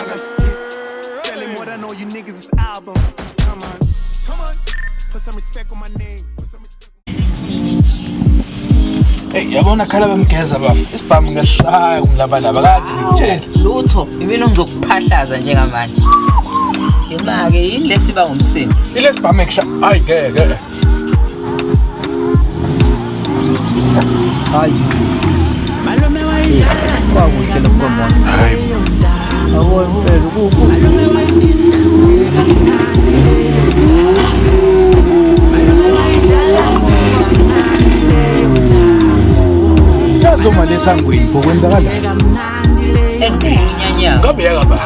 got skits selling more than all you niggas is albums. Come on, put some respect on my name. Hey, yabona khala bemgeza bafu. Isibhamu ngeshaya umlabalaba kade ngitshela. Lutho, yimina ngizokuphahlaza njengamanje. Imake yini lesiba ngumsini? Ile sibhamu eksha. Hayi ngeke. Hayi. Malume wayidlala. Kwakuhle lokukhomona. Hayi. Awona phela ukuphi? Malume wayidlala. Yazoma lesangweni bokwenzakala. Enginyanya. Ngabe yakaba.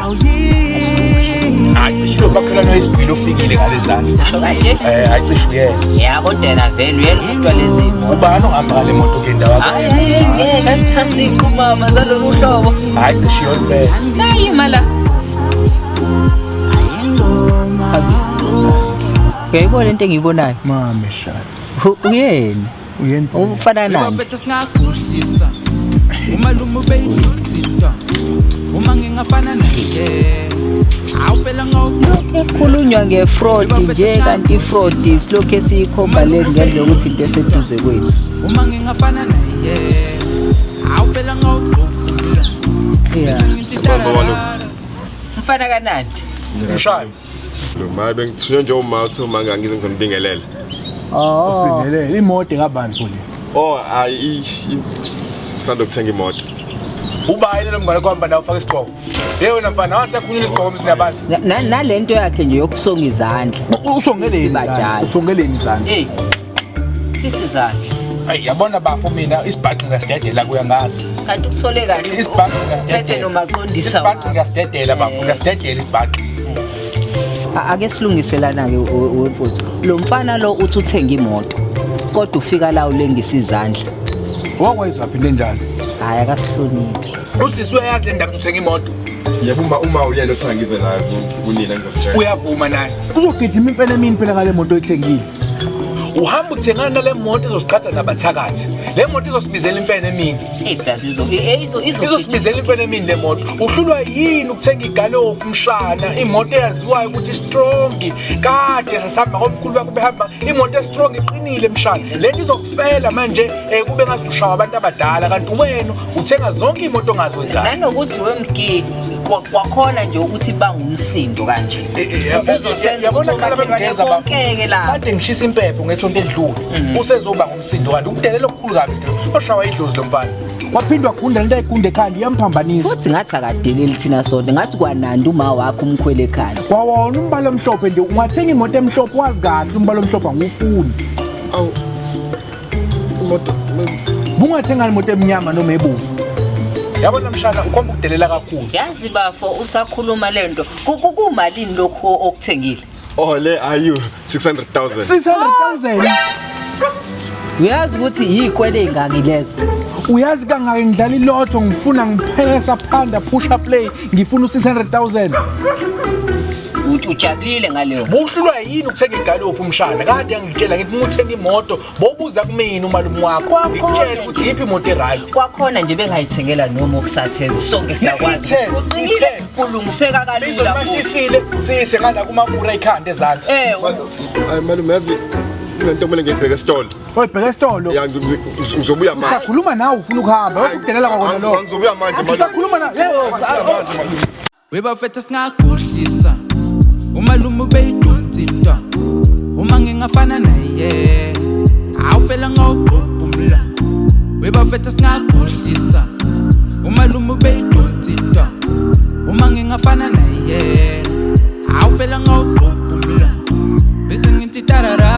Hayi, isho bakhelana isibili ofikile ngalezansi. Kanje? Ayicishe uyena. Yabo dena vele uyeludwa lezimo. Ubani ohamba ngale moto kule ndawo yakho? Ngeke asithathe iqhumama zalolu hlobo. Hayi cishe yonke. Nayi imala. Uyayibona into engiyibonayo? Mama shaya. Uyena. Uyena. Umfana nani? Bafethu singakuhlisa. Umalume beyidudida. Uma ngingafana naye. Awuphela Kukhulunywa ngefraud nje kanti ifraud isilokho esiyikhomba le ngenze ukuthi into eseduze kwethu. Uma ngingafana naye. Awuphela ngawugqugqula. Mfana kanani? Mshaya. Lo maye bengithunywe nje uma uthi uma ngize ngizomdingelela. Oh. Usingelele imoto kabani kule. Oh ayi sando kuthenga imoto. Ubayile lo mngane kwamba nawo ufaka isigqoko. Wena mfana wasekhulunywa isigqoko msinabantu. Nalento yakhe nje yokusonga izandla. Usongeleni izandla. Usongeleni izandla. Hey. Isizandla. Hey yabona bafo mina isibhaqi ngasidedela kuya ngazi. Kanti ukuthole kahle. Isibhaqi ngasidedela. Phethe nomaqondisa. Isibhaqi ngasidedela bafo ngasidedela isibhaqi. Ake silungiselana ke wemfuthu. Lo mfana lo uthi uthenga imoto. Kodwa ufika la ulengisa izandla. Wakwezwa phinde njalo. Hayi akasihloniphi. Usisi uyayazi le ndaba uthenga imoto. Yebo uma uyena othi angize la kunina ngizokutshela. Uyavuma naye. Uzogijima impela emini phela ngale moto oyithengile. Uhamba uthengana nale moto izosiqhatha nabathakathi. Le moto izosibizela imfene emini. Hey Brazil Izosibizela imfene emini le moto. Uhlulwa yini ukuthenga igalofu umshana? Imoto eyaziwayo ukuthi strong. Kade sasihamba komkhulu bakho behamba imoto strong iqinile emshana. Lento izokufela manje kube ngazushawa abantu abadala kanti wena uthenga zonke imoto ongazwenzanga. Nanokuthi wemgidi kwakhona nje ukuthi bangumsindo kanje. Yabona khala bemgeza bafike la. Kade ngishisa impepho ngesonto edlule. Usezoba ngumsindo kanti ukudelela okukhulu kabi nje. Oshawa idlozi lomfana. Waphindwa gunda into ayigunde ekhanda iyamphambanisa. Futhi ngathi akadeleli thina sonke ngathi kwanandi uma wakho umkhwele ekhaya. Wawona umbala omhlophe nje ungathenga imoto emhlophe wazi kahle umbala omhlophe angufuni. Awu. Imoto Bungathenga imoto emnyama noma ebomvu. Yabona mshana ukhomba ukudelela kakhulu. Yazi bafo usakhuluma lento. Kumalini lokho okuthengile? Oh le ayu 600,000. 600,000. Uyazi ukuthi yikwele ingaki lezo. Uyazi kangaka ngidlala ilotho ngifuna ngiphesa phanda push up play ngifuna u600,000. Uthi ujabulile ngaleyo. Buhlulwa yini ukuthenga igalofu umshana? Kade ngitshela ngithi nguthenga imoto bobuza kumina umalume wakho. Ngikutshela ukuthi yiphi imoto eright. Kwakhona nje bengayithengela noma okusathezi sonke siyakwazi. Kulungiseka kalula Masifile sise ngala kumamura ikhanda ezansi. Hayi malume yazi lento kumele ngibheke esitolo. Oyibheke esitolo. Ya ngizobuya manje. Sakhuluma nawe ufuna ukuhamba ukudelela kwakona lo. Ngizobuya manje. Sakhuluma nawe. Webafethu singakuhlisa. Umalume beyidudida. Uma ngingafana naye. Awuphela ngawugqugqula. Webafethu singakuhlisa. Umalume beyidudida. Uma ngingafana